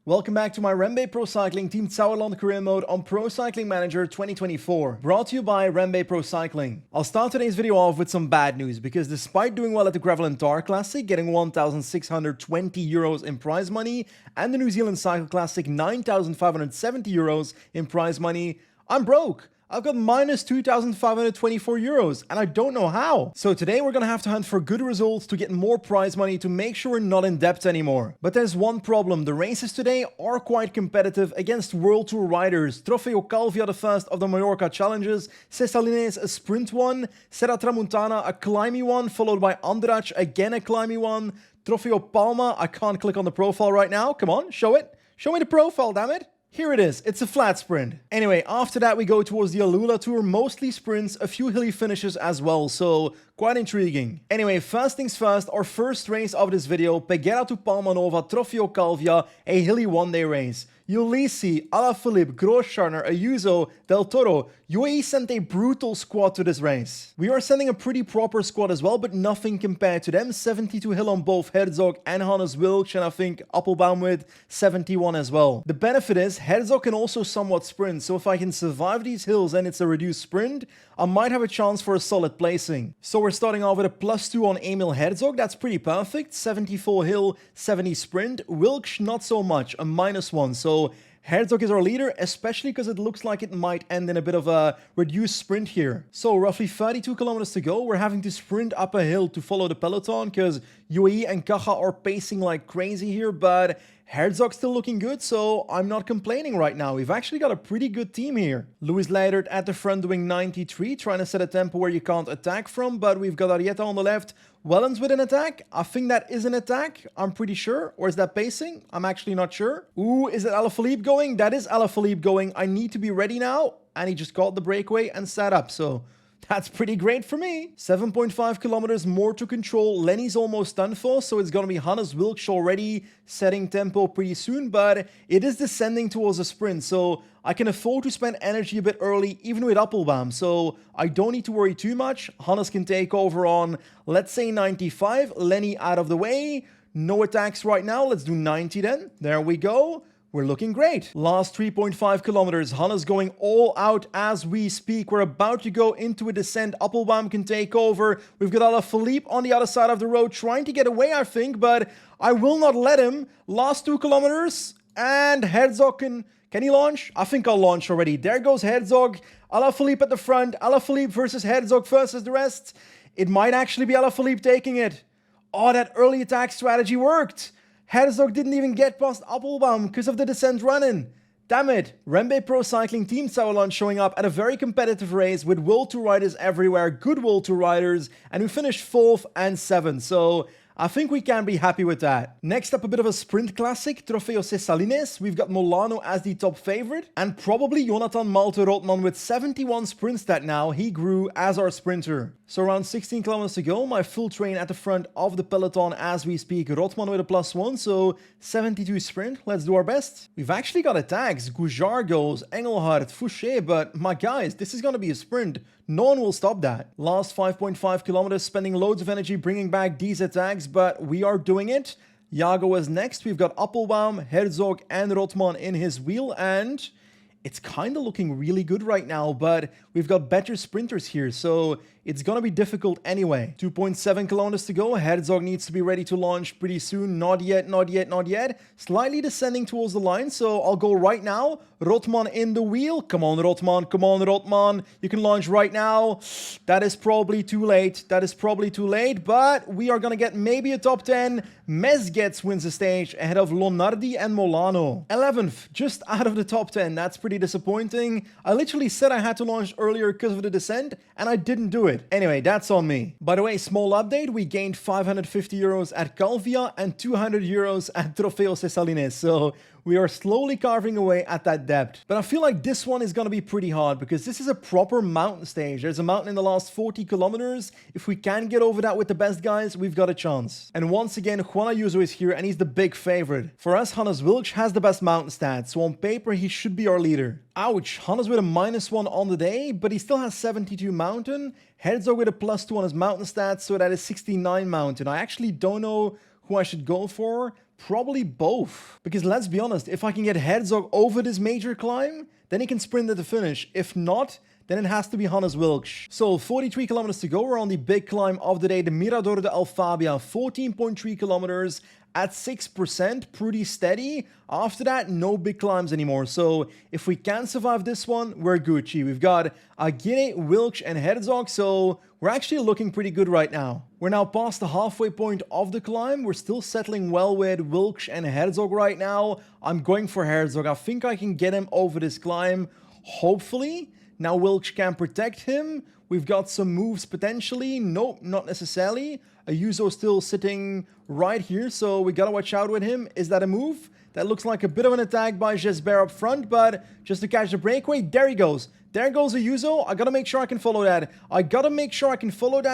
Welcome back to my REMBE Pro Cycling Team Sauerland career mode on Pro Cycling Manager 2024, brought to you by REMBE Pro Cycling. I'll start today's video off with some bad news, because despite doing well at the Gravel and Tar Classic, getting €1,620 in prize money, and the New Zealand Cycle Classic €9,570 in prize money, I'm broke. I've got minus €2,524, and I don't know how. So today we're gonna have to hunt for good results to get more prize money to make sure we're not in debt anymore. But there's one problem: the races today are quite competitive against World Tour riders. Trofeo Calvià, the first of the Mallorca challenges, Ses Salines, a sprint one, Serra Tramuntana, a climby one, followed by Andratx, again a climby one, Trofeo Palma. I can't click on the profile right now. Come on, show it. Show me the profile, damn it. Here it is, it's a flat sprint. Anyway, after that we go towards the Alula Tour, mostly sprints, a few hilly finishes as well, so quite intriguing. Anyway, first things first, our first race of this video, Peguera to Palma Nova, Trofeo Calvià, a hilly one-day race. Ulisi, Alaphilippe, Grosschartner, Ayuso, Del Toro. UAE sent a brutal squad to this race. We are sending a pretty proper squad as well, but nothing compared to them. 72 hill on both Herzog and Hannes Wilksch, and I think Appelbaum with 71 as well. The benefit is Herzog can also somewhat sprint, so if I can survive these hills and it's a reduced sprint, I might have a chance for a solid placing. So we're starting off with a +2 on Emil Herzog, that's pretty perfect. 74 hill, 70 sprint. Wilksch not so much, a -1, so Herzog is our leader, especially because it looks like it might end in a bit of a reduced sprint here. So roughly 32 kilometers to go, we're having to sprint up a hill to follow the peloton, because UAE and Caja are pacing like crazy here, but Herzog's still looking good, so I'm not complaining right now. We've actually got a pretty good team here. Louis Leidert at the front doing 93, trying to set a tempo where you can't attack from, but we've got Arietta on the left. Wellens with an attack. I think that is an attack, I'm pretty sure. Or is that pacing? I'm actually not sure. Ooh, is it Alaphilippe going? That is Alaphilippe going. I need to be ready now. And he just got the breakaway and sat up, so that's pretty great for me. 7.5 kilometers more to control. Lenny's almost done for, so it's going to be Hannes Wilksch already setting tempo pretty soon, but it is descending towards a sprint, so I can afford to spend energy a bit early, even with Appelbaum, so I don't need to worry too much. Hannes can take over on, let's say 95. Lenny out of the way. No attacks right now. Let's do 90 then. There we go. We're looking great. Last 3.5 kilometers. Hannes going all out as we speak. We're about to go into a descent. Appelbaum can take over. We've got Alaphilippe on the other side of the road trying to get away, I think, but I will not let him. Last 2 kilometers. And Herzog can he launch? I think I'll launch already. There goes Herzog. Alaphilippe at the front. Alaphilippe versus Herzog versus the rest. It might actually be Alaphilippe taking it. Oh, that early attack strategy worked. Herzog didn't even get past Appelbaum because of the descent run-in. Damn it. REMBE Pro Cycling Team Sauerland showing up at a very competitive race with World Tour riders everywhere, good World Tour riders, and we finished 4th and 7th, so I think we can be happy with that. Next up, a bit of a sprint classic, Trofeo Ses Salines. We've got Molano as the top favorite, and probably Jonathan Malte Rotman with 71 sprint stat now. He grew as our sprinter. So around 16 kilometers to go, my full train at the front of the peloton as we speak. Rotman with a +1, so 72 sprint. Let's do our best. We've actually got attacks. Goujar goes, Engelhardt, Fouché, but my guys, this is going to be a sprint. No one will stop that. Last 5.5 kilometers, spending loads of energy bringing back these attacks, but we are doing it. Jago is next. We've got Appelbaum, Herzog, and Rotman in his wheel, and it's kind of looking really good right now, but we've got better sprinters here, so it's gonna be difficult anyway. 2.7 kilometers to go. Herzog needs to be ready to launch pretty soon. Not yet, not yet, not yet. Slightly descending towards the line, so I'll go right now. Rotman in the wheel. Come on, Rotman. Come on, Rotman. You can launch right now. That is probably too late. That is probably too late, but we are gonna get maybe a top 10. Mezgec wins the stage ahead of Lonardi and Molano. 11th, just out of the top 10. That's pretty disappointing. I literally said I had to launch earlier because of the descent, and I didn't do it. Anyway, that's on me. By the way, small update, we gained €550 at Calvià and €200 at Trofeo Ses Salines, so we are slowly carving away at that depth. But I feel like this one is going to be pretty hard because this is a proper mountain stage. There's a mountain in the last 40 kilometers. If we can get over that with the best guys, we've got a chance. And once again, Juan Ayuso is here and he's the big favorite. For us, Hannes Wilksch has the best mountain stats, so on paper, he should be our leader. Ouch, Hannes with a -1 on the day, but he still has 72 mountain. Herzog with a +2 on his mountain stats, so that is 69 mountain. I actually don't know who I should go for. Probably both. Because let's be honest, if I can get Herzog over this major climb, then he can sprint at the finish. If not, then it has to be Hannes Wilksch. So 43 kilometers to go. We're on the big climb of the day, the Mirador de Alfabia, 14.3 kilometers at 6%, pretty steady. After that, no big climbs anymore. So if we can survive this one, we're Gucci. We've got Aguirre, Wilksch, and Herzog, so we're actually looking pretty good right now. We're now past the halfway point of the climb. We're still settling well with Wilksch and Herzog right now. I'm going for Herzog. I think I can get him over this climb, hopefully. Now Wilksch can protect him. We've got some moves potentially. Nope, not necessarily. Ayuso still sitting right here, so we gotta watch out with him. Is that a move? That looks like a bit of an attack by Jesper up front, but just to catch the breakaway, there he goes. There goes Ayuso. I gotta make sure I can follow that.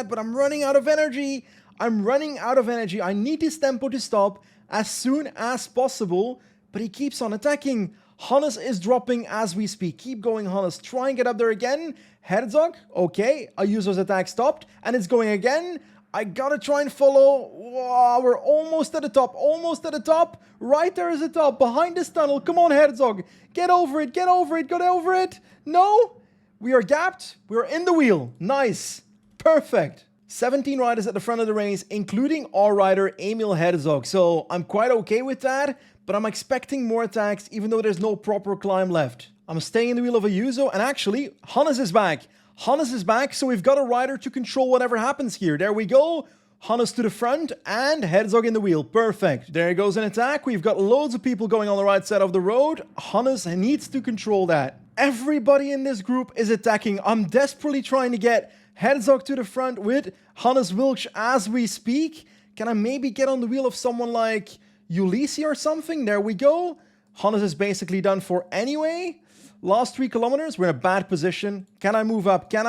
But I'm running out of energy. I need this tempo to stop as soon as possible, but he keeps on attacking. Hannes is dropping as we speak. Keep going, Hannes. Try and get up there again. Herzog, okay. Ayuso's attack stopped, and it's going again. I gotta try and follow. Wow, we're almost at the top. Right there is the top, behind this tunnel. Come on, Herzog. Get over it. No, we are gapped. We're in the wheel. Nice. Perfect. 17 riders at the front of the race, including our rider, Emil Herzog. So I'm quite okay with that, but I'm expecting more attacks, even though there's no proper climb left. I'm staying in the wheel of Ayuso, and actually, Hannes is back. So we've got a rider to control whatever happens here. There we go. Hannes to the front and Herzog in the wheel. Perfect. There goes an attack. We've got loads of people going on the right side of the road. Hannes needs to control that. Everybody in this group is attacking. I'm desperately trying to get Herzog to the front with Hannes Wilksch as we speak. Can I maybe get on the wheel of someone like Ulysses or something? There we go. Hannes is basically done for anyway. Last 3 kilometers, we're in a bad position. Can I move up? Come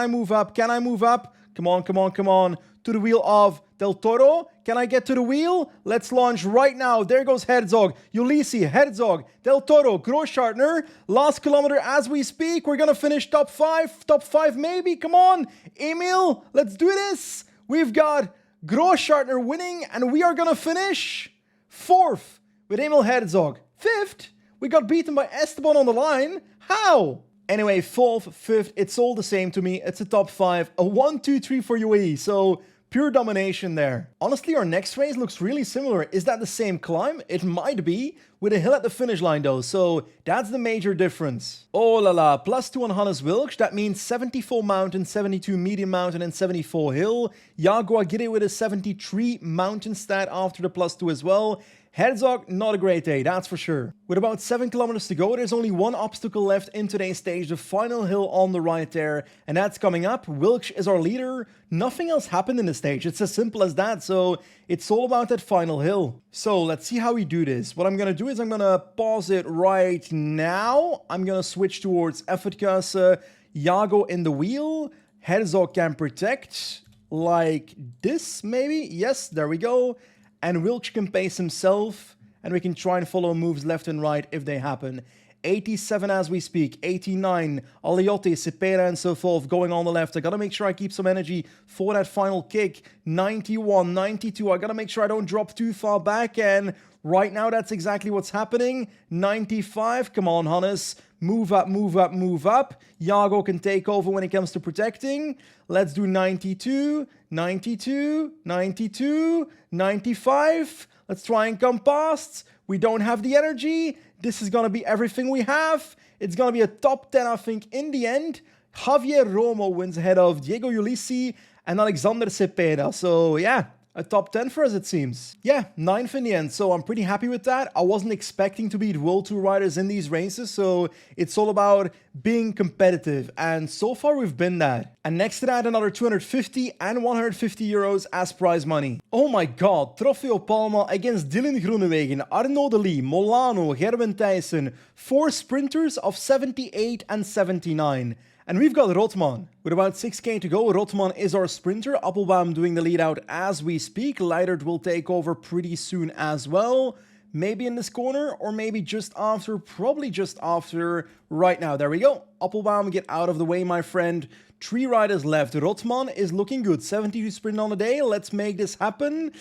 on. To the wheel of Del Toro. Can I get to the wheel? Let's launch right now. There goes Herzog. Ulysses, Herzog, Del Toro, Großschartner. Last kilometer as we speak. We're going to finish top 5. Top 5 maybe. Come on. Emil, let's do this. We've got Großschartner winning, and we are going to finish 4th with Emil Herzog. 5th? We got beaten by Esteban on the line. How? Anyway, 4th, 5th, it's all the same to me. It's a top 5, a 1, 2, 3 for UAE. So pure domination there. Honestly, our next race looks really similar. Is that the same climb? It might be, with a hill at the finish line though. So that's the major difference. Oh la la, +2 on Hannes Wilksch. That means 74 mountain, 72 medium mountain, and 74 hill. Iago Aguirre with a 73 mountain stat after the +2 as well. Herzog, not a great day, that's for sure. With about 7 kilometers to go, there's only one obstacle left in today's stage, the final hill on the right there, and that's coming up. Wilksch is our leader. Nothing else happened in the stage, it's as simple as that, so it's all about that final hill. So let's see how we do this. What I'm gonna do is I'm gonna pause it right now. I'm gonna switch towards Effortkasse, Iago in the wheel. Herzog can protect, like this maybe. Yes, there we go. And Wilksch can pace himself, and we can try and follow moves left and right if they happen. 87 as we speak, 89, Aliotti, Cepeda, and so forth going on the left. I gotta make sure I keep some energy for that final kick. 91, 92, I gotta make sure I don't drop too far back, and right now that's exactly what's happening. 95, come on Hannes, move up. Iago can take over when it comes to protecting. Let's do 92, 92, 92, 95. Let's try and come past. We don't have the energy. This is going to be everything we have. It's going to be a top 10, I think, in the end. Javier Romo wins ahead of Diego Ulisi and Alexander Cepeda. So, yeah, a top 10 for us, it seems. Yeah, 9th in the end, so I'm pretty happy with that. I wasn't expecting to beat World Tour riders in these races, so it's all about being competitive, and so far we've been that. And next to that, another 250 and 150 euros as prize money. Oh my god, Trofeo Palma against Dylan Groenewegen, Arnaud Delis, Molano, Gerben Thijssen, 4 sprinters of 78 and 79. And we've got Rotman. With about 6k to go, Rotman is our sprinter. Appelbaum doing the lead out as we speak. Leidert will take over pretty soon as well. maybe in this corner, or maybe just after, probably just after right now. There we go. Appelbaum, get out of the way, my friend. 3 riders left. Rotman is looking good. 72 sprint on the day. Let's make this happen.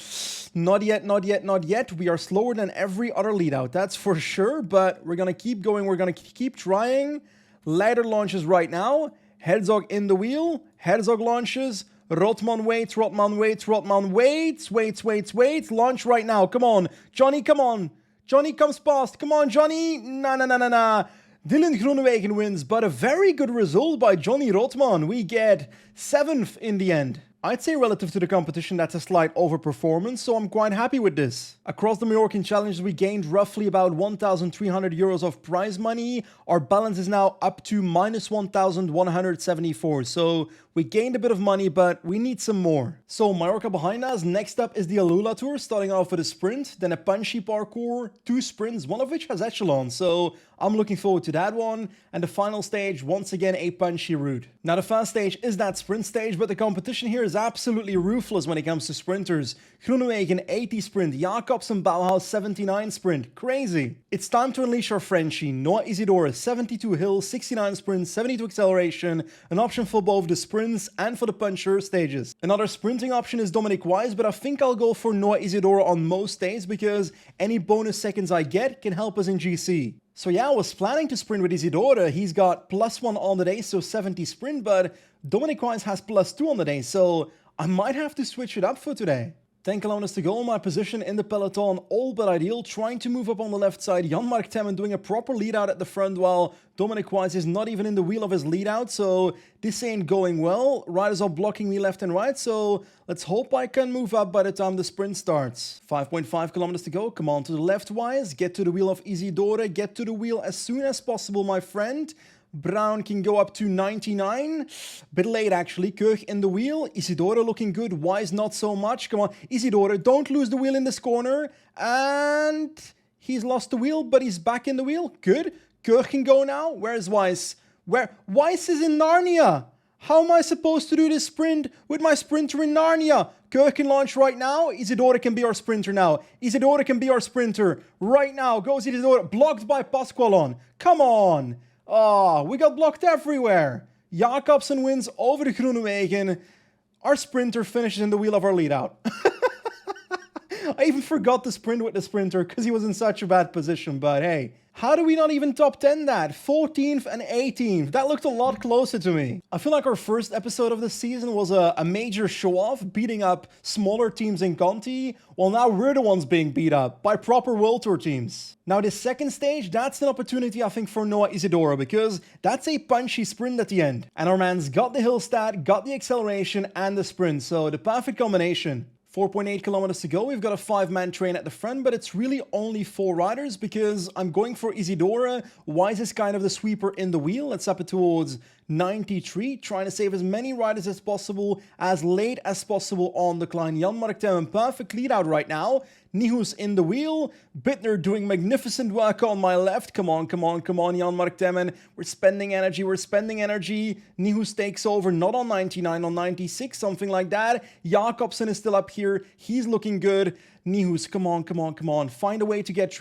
Not yet, not yet, not yet. We are slower than every other lead out, that's for sure, but we're going to keep going. We're going to keep trying. Leider launches right now. Herzog in the wheel. Herzog launches. Rotman waits, Rotman waits, Rotman waits. Launch right now. Come on. Johnny, come on. Johnny comes past. Come on, Johnny. Nah. Dylan Groenewegen wins, but a very good result by Johnny Rotman. We get 7th in the end. I'd say relative to the competition, that's a slight overperformance, so I'm quite happy with this. Across the Mallorcan Challenge, we gained roughly about 1,300 euros of prize money. Our balance is now up to minus 1,174, so we gained a bit of money, but we need some more. So Mallorca behind us. Next up is the Alula Tour, starting off with a sprint, then a punchy parkour, 2 sprints, one of which has echelons, so I'm looking forward to that one. And the final stage, once again, a punchy route. Now the first stage is that sprint stage, but the competition here is absolutely ruthless when it comes to sprinters. Groenewegen 80 sprint, Jacobsen Bauhaus 79 sprint, crazy. It's time to unleash our Frenchie. Noah Isidore 72 hill, 69 sprint, 72 acceleration, an option for both the sprints and for the puncher stages. Another sprinting option is Dominic Wise, but I think I'll go for Noah Isidore on most days because any bonus seconds I get can help us in GC. So yeah, I was planning to sprint with Isidore. He's got +1 on the day, so 70 sprint, but Dominic Wise has +2 on the day, so I might have to switch it up for today. 10 kilometers to go. My position in the peloton, all but ideal. Trying to move up on the left side. Jan-Mark Temmen doing a proper lead out at the front while Dominic Wise is not even in the wheel of his lead out. So this ain't going well. Riders are blocking me left and right. So let's hope I can move up by the time the sprint starts. 5.5 kilometers to go. Come on to the left, Wise. Get to the wheel of Isidore. Get to the wheel as soon as possible, my friend. Brown can go up to 99. Bit late actually. Kirch in the wheel. Isidore looking good. Wise not so much. Come on. Isidore, don't lose the wheel in this corner. And he's lost the wheel, but he's back in the wheel. Good. Kirch can go now. Where's Wise? Wise is in Narnia. How am I supposed to do this sprint with my sprinter in Narnia? Kirch can launch right now. Isidore can be our sprinter now. Isidore can be our sprinter. Right now goes Isidore. Blocked by Pasqualon. Come on. Oh, we got blocked everywhere. Jacobsen wins over the Groenewegen. Our sprinter finishes in the wheel of our lead out. I even forgot to sprint with the sprinter because he was in such a bad position, but hey. How do we not even top 10 that? 14th and 18th. That looked a lot closer to me. I feel like our first episode of the season was a major show-off, beating up smaller teams in Conti. Well, now we're the ones being beat up by proper World Tour teams. Now, this second stage, that's an opportunity, I think, for Noah Isidore, because that's a punchy sprint at the end. And our man's got the hill stat, got the acceleration, and the sprint, so the perfect combination. 4.8 kilometers to go. We've got a 5-man train at the front, but it's really only 4 riders because I'm going for Isidore. Wise is kind of the sweeper in the wheel. Let's up it towards 93, trying to save as many riders as possible, as late as possible on the climb. Jan-Mark Temmen, perfect lead out right now. Nihus in the wheel. Bittner doing magnificent work on my left. Come on, Jan-Mark Temmen. We're spending energy. Nihus takes over, not on 99, on 96, something like that. Jacobsen is still up here. He's looking good. Nihus, come on. Find a way to get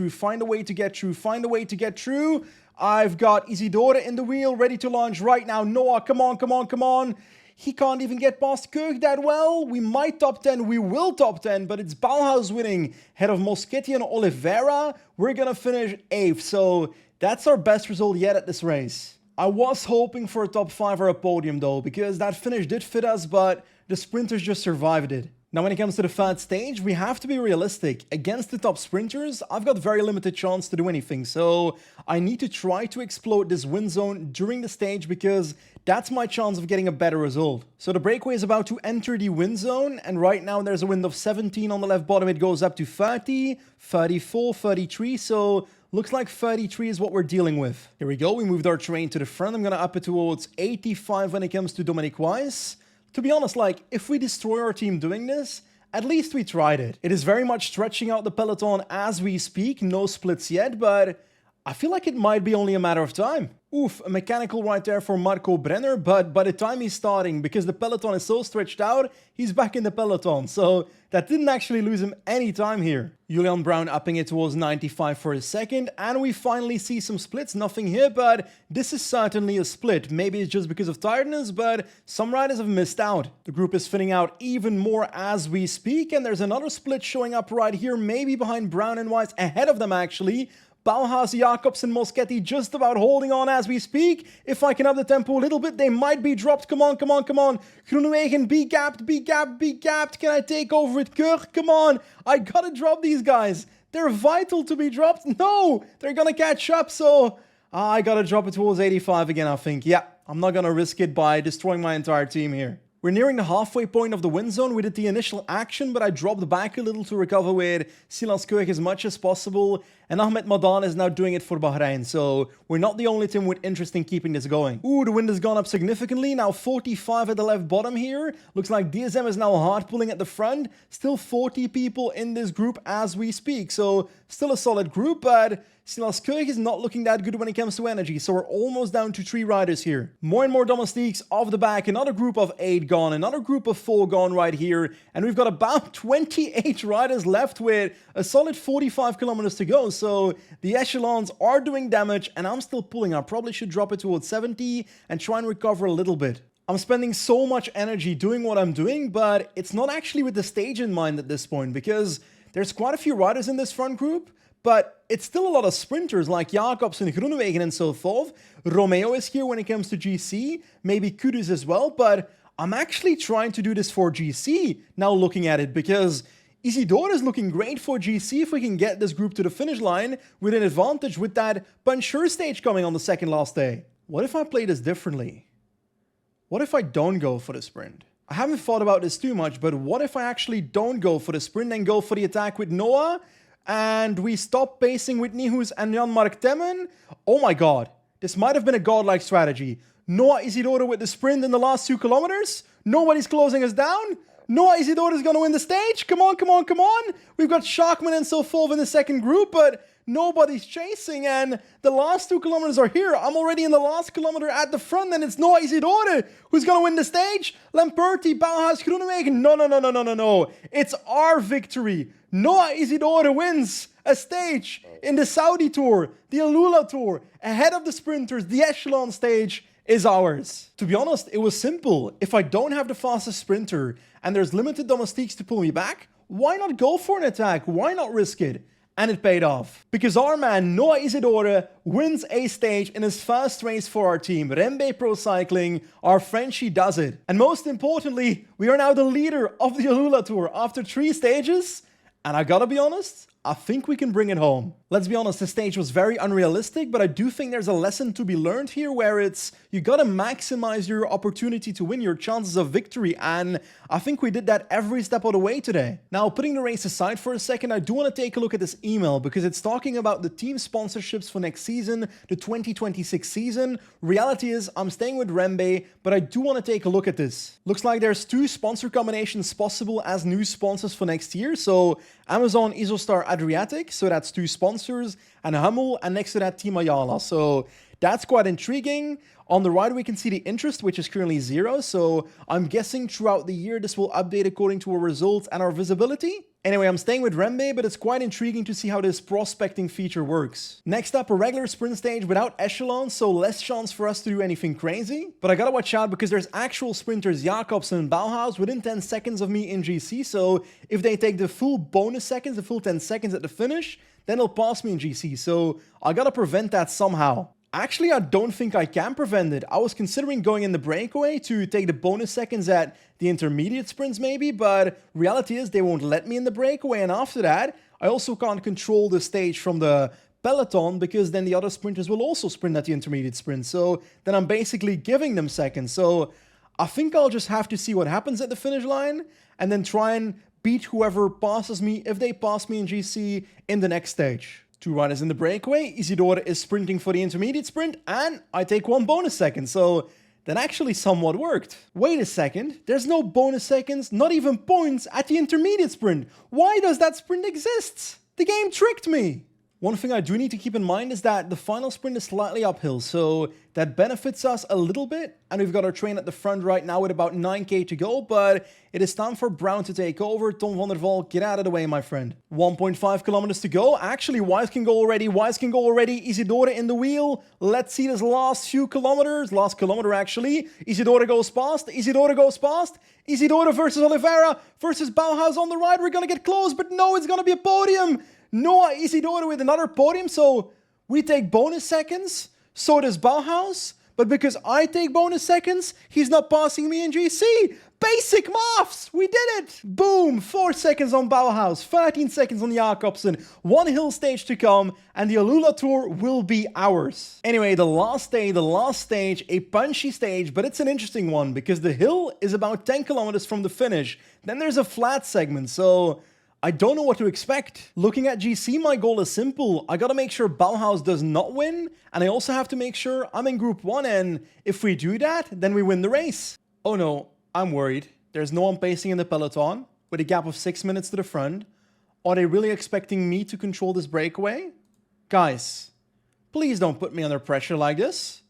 through. I've got Isidore in the wheel, ready to launch right now. Noah, come on. He can't even get past Kirch that well. We might top 10, we will top 10, but it's Bauhaus winning ahead of Moschetti and Oliveira. We're gonna finish 8th, so that's our best result yet at this race. I was hoping for a top 5 or a podium though, because that finish did fit us, but the sprinters just survived it. Now, when it comes to the third stage, we have to be realistic. Against the top sprinters, I've got very limited chance to do anything, so I need to try to explode this wind zone during the stage because that's my chance of getting a better result. So the breakaway is about to enter the wind zone, and right now there's a wind of 17 on the left bottom. It goes up to 30, 34, 33, so looks like 33 is what we're dealing with. Here we go, we moved our train to the front. I'm gonna up it towards 85 when it comes to Dominic Wise. To be honest, if we destroy our team doing this, at least we tried it. It is very much stretching out the peloton as we speak, no splits yet, but I feel like it might be only a matter of time. Oof, a mechanical right there for Marco Brenner, but by the time he's starting, because the peloton is so stretched out, he's back in the peloton, so that didn't actually lose him any time here. Julian Brown upping it towards 95 for a second, and we finally see some splits, nothing here, but this is certainly a split. Maybe it's just because of tiredness, but some riders have missed out. The group is thinning out even more as we speak, and there's another split showing up right here, maybe behind Brown and Weiss, ahead of them actually. Bauhaus, Jacobsen, Moschetti just about holding on as we speak. If I can up the tempo a little bit, they might be dropped. Come on, come on, come on. Groenewegen, be gapped, be gapped, be gapped. Can I take over with Keur? Come on. I gotta drop these guys. They're vital to be dropped. No, they're gonna catch up, so I gotta drop it towards 85 again, I think. Yeah, I'm not gonna risk it by destroying my entire team here. We're nearing the halfway point of the win zone. We did the initial action, but I dropped back a little to recover with Silas Koech as much as possible. And Ahmed Madan is now doing it for Bahrain. So we're not the only team with interest in keeping this going. Ooh, the wind has gone up significantly. Now 45 at the left bottom here. Looks like DSM is now hard pulling at the front. Still 40 people in this group as we speak. So still a solid group, but Silas Koech is not looking that good when it comes to energy, so we're almost down to 3 riders here. More and more domestiques off the back, another group of 8 gone, another group of 4 gone right here, and we've got about 28 riders left with a solid 45 kilometers to go, so the echelons are doing damage, and I'm still pulling. I probably should drop it towards 70 and try and recover a little bit. I'm spending so much energy doing what I'm doing, but it's not actually with the stage in mind at this point, because there's quite a few riders in this front group, but it's still a lot of sprinters like Jacobsen, Groenewegen and so forth. Romeo is here when it comes to GC, maybe Kudus as well, but I'm actually trying to do this for GC now looking at it, because Isidore is looking great for GC if we can get this group to the finish line with an advantage with that Puncher stage coming on the second last day. What if I play this differently? What if I don't go for the sprint? I haven't thought about this too much, but what if I actually don't go for the sprint and go for the attack with Noah? And we stop pacing with Nihus and Jan-Mark Temmen? Oh my god, this might have been a godlike strategy. Noah Isidore with the sprint in the last 2 kilometers? Nobody's closing us down? Noah Isidore is going to win the stage? Come on, come on, come on! We've got Schachmann and so forth in the second group, but nobody's chasing, and the last 2 kilometers are here. I'm already in the last kilometer at the front, and it's Noah Isidore who's going to win the stage. Lamperti, Bauhaus, Groenewegen. No, no, no, no, no, no, no. It's our victory. Noah Isidore wins a stage in the Saudi Tour, the Alula Tour, ahead of the sprinters. The echelon stage is ours. To be honest, it was simple. If I don't have the fastest sprinter and there's limited domestiques to pull me back, why not go for an attack? Why not risk it? And it paid off. Because our man Noah Isidore wins a stage in his first race for our team. REMBE Pro Cycling, our Frenchie does it. And most importantly, we are now the leader of the Alula Tour after 3 stages. And I gotta be honest, I think we can bring it home. Let's be honest, this stage was very unrealistic, but I do think there's a lesson to be learned here where it's you gotta maximize your opportunity to win, your chances of victory, and I think we did that every step of the way today. Now, putting the race aside for a second, I do want to take a look at this email because it's talking about the team sponsorships for next season, the 2026 season. Reality is, I'm staying with REMBE, but I do want to take a look at this. Looks like there's 2 sponsor combinations possible as new sponsors for next year, so Amazon Isostar Adriatic, so that's 2 sponsors, and Hummel, and next to that Team Ayala, so that's quite intriguing. On the right, we can see the interest, which is currently 0, so I'm guessing throughout the year this will update according to our results and our visibility. Anyway, I'm staying with REMBE, but it's quite intriguing to see how this prospecting feature works. Next up, a regular sprint stage without echelons, so less chance for us to do anything crazy. But I gotta watch out because there's actual sprinters Jacobsen and Bauhaus within 10 seconds of me in GC, so if they take the full bonus seconds, the full 10 seconds at the finish, then they'll pass me in GC, so I gotta prevent that somehow. Actually, I don't think I can prevent it. I was considering going in the breakaway to take the bonus seconds at the intermediate sprints maybe, but reality is they won't let me in the breakaway, and after that, I also can't control the stage from the peloton because then the other sprinters will also sprint at the intermediate sprint, so then I'm basically giving them seconds. So I think I'll just have to see what happens at the finish line and then try and beat whoever passes me if they pass me in GC in the next stage. 2 riders in the breakaway, Isidore is sprinting for the intermediate sprint, and I take 1 bonus second, so that actually somewhat worked. Wait a second, there's no bonus seconds, not even points at the intermediate sprint. Why does that sprint exist? The game tricked me. One thing I do need to keep in mind is that the final sprint is slightly uphill, so that benefits us a little bit. And we've got our train at the front right now with about 9k to go, but it is time for Brown to take over. Tom van der Valk, get out of the way, my friend. 1.5 kilometers to go. Actually, Wise can go already. Wise can go already. Isidore in the wheel. Let's see this last few kilometers. Last kilometer, actually. Isidore goes past. Isidore goes past. Isidore versus Oliveira versus Bauhaus on the right. We're going to get close, but no, it's going to be a podium. Noah Isidore with another podium, so we take bonus seconds. So does Bauhaus. But because I take bonus seconds, he's not passing me in GC. Basic maths! We did it! Boom! 4 seconds on Bauhaus, 13 seconds on Jacobsen, 1 hill stage to come, and the Alula Tour will be ours. Anyway, the last stage, a punchy stage, but it's an interesting one because the hill is about 10 kilometers from the finish. Then there's a flat segment, so I don't know what to expect. Looking at GC, my goal is simple. I gotta make sure Bauhaus does not win, and I also have to make sure I'm in Group 1, and if we do that, then we win the race. Oh no, I'm worried. There's no one pacing in the peloton, with a gap of 6 minutes to the front. Are they really expecting me to control this breakaway? Guys, please don't put me under pressure like this.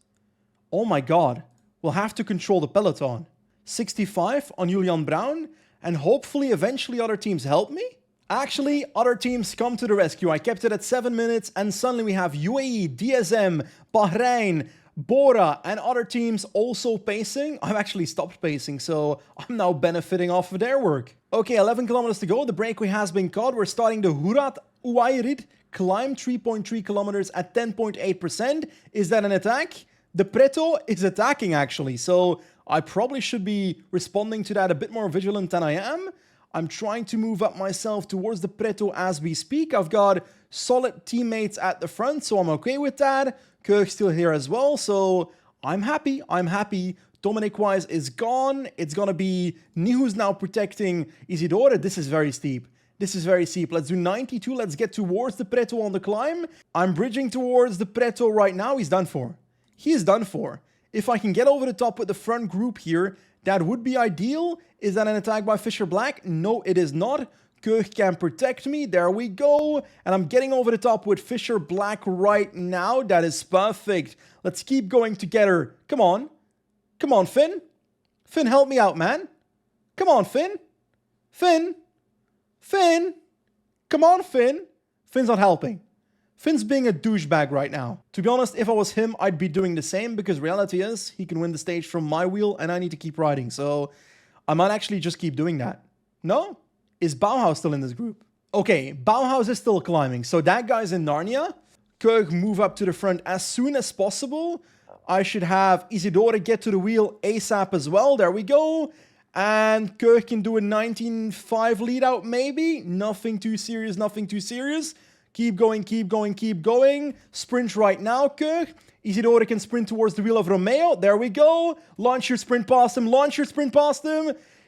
Oh my god, we'll have to control the peloton. 65 on Julian Brown, and hopefully eventually other teams help me. Actually, other teams come to the rescue. I kept it at 7 minutes, and suddenly we have UAE, DSM, Bahrain, Bora, and other teams also pacing. I've actually stopped pacing, so I'm now benefiting off of their work. Okay, 11 kilometers to go. The breakaway has been caught. We're starting the Hurat Uayrid climb, 3.3 kilometers at 10.8%. Is that an attack? The Preto is attacking, actually, so I probably should be responding to that a bit more vigilant than I am. I'm trying to move up myself towards the Preto as we speak. I've got solid teammates at the front, so I'm okay with that. Kirk's still here as well, so I'm happy. Dominic Wise is gone. It's gonna be Nihu's now protecting Isidore. This is very steep. Let's do 92. Let's get towards the Preto on the climb. I'm bridging towards the Preto right now. He's done for. He is done for. If I can get over the top with the front group here, that would be ideal. Is that an attack by Fisher Black? No, it is not. Kirk can protect me. There we go. And I'm getting over the top with Fisher Black right now. That is perfect. Let's keep going together. Come on. Come on, Finn. Finn, help me out, man. Come on, Finn. Finn. Finn. Come on, Finn. Finn's not helping. Finn's being a douchebag right now. To be honest, if I was him, I'd be doing the same because reality is he can win the stage from my wheel and I need to keep riding. So I might actually just keep doing that. No? Is Bauhaus still in this group? Okay, Bauhaus is still climbing. So that guy's in Narnia. Kirk move up to the front as soon as possible. I should have Isidore get to the wheel ASAP as well. There we go. And Kirk can do a 19.5 lead out maybe. Nothing too serious. Keep going. Sprint right now, Kirk. Isidore can sprint towards the wheel of Romeo. There we go. Launch your sprint past him.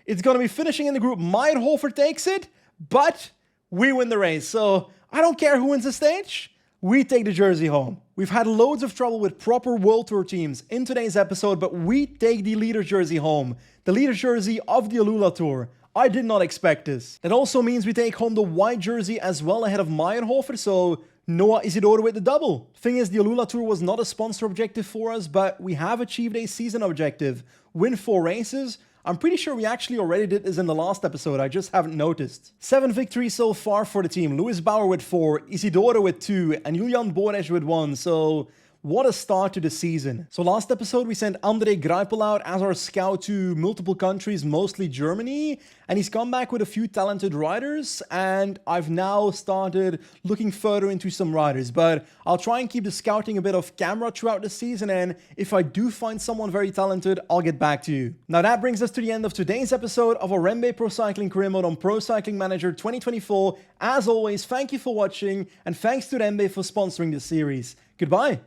It's going to be finishing in the group. Meyerhofer takes it, but we win the race. So I don't care who wins the stage. We take the jersey home. We've had loads of trouble with proper World Tour teams in today's episode, but we take the leader jersey home. The leader jersey of the Alula Tour. I did not expect this. That also means we take home the white jersey as well ahead of Meyerhofer, so Noah Isidore with the double. Thing is, the Alula Tour was not a sponsor objective for us, but we have achieved a season objective. Win 4 races. I'm pretty sure we actually already did this in the last episode, I just haven't noticed. 7 victories so far for the team. Louis Bauer with 4, Isidore with 2, and Julian Boresch with 1, so what a start to the season. So last episode we sent André Greipel out as our scout to multiple countries, mostly Germany, and he's come back with a few talented riders, and I've now started looking further into some riders, but I'll try and keep the scouting a bit off camera throughout the season, and if I do find someone very talented, I'll get back to you. Now that brings us to the end of today's episode of our REMBE Pro Cycling Career Mode on Pro Cycling Manager 2024. As always, thank you for watching, and thanks to REMBE for sponsoring this series. Goodbye.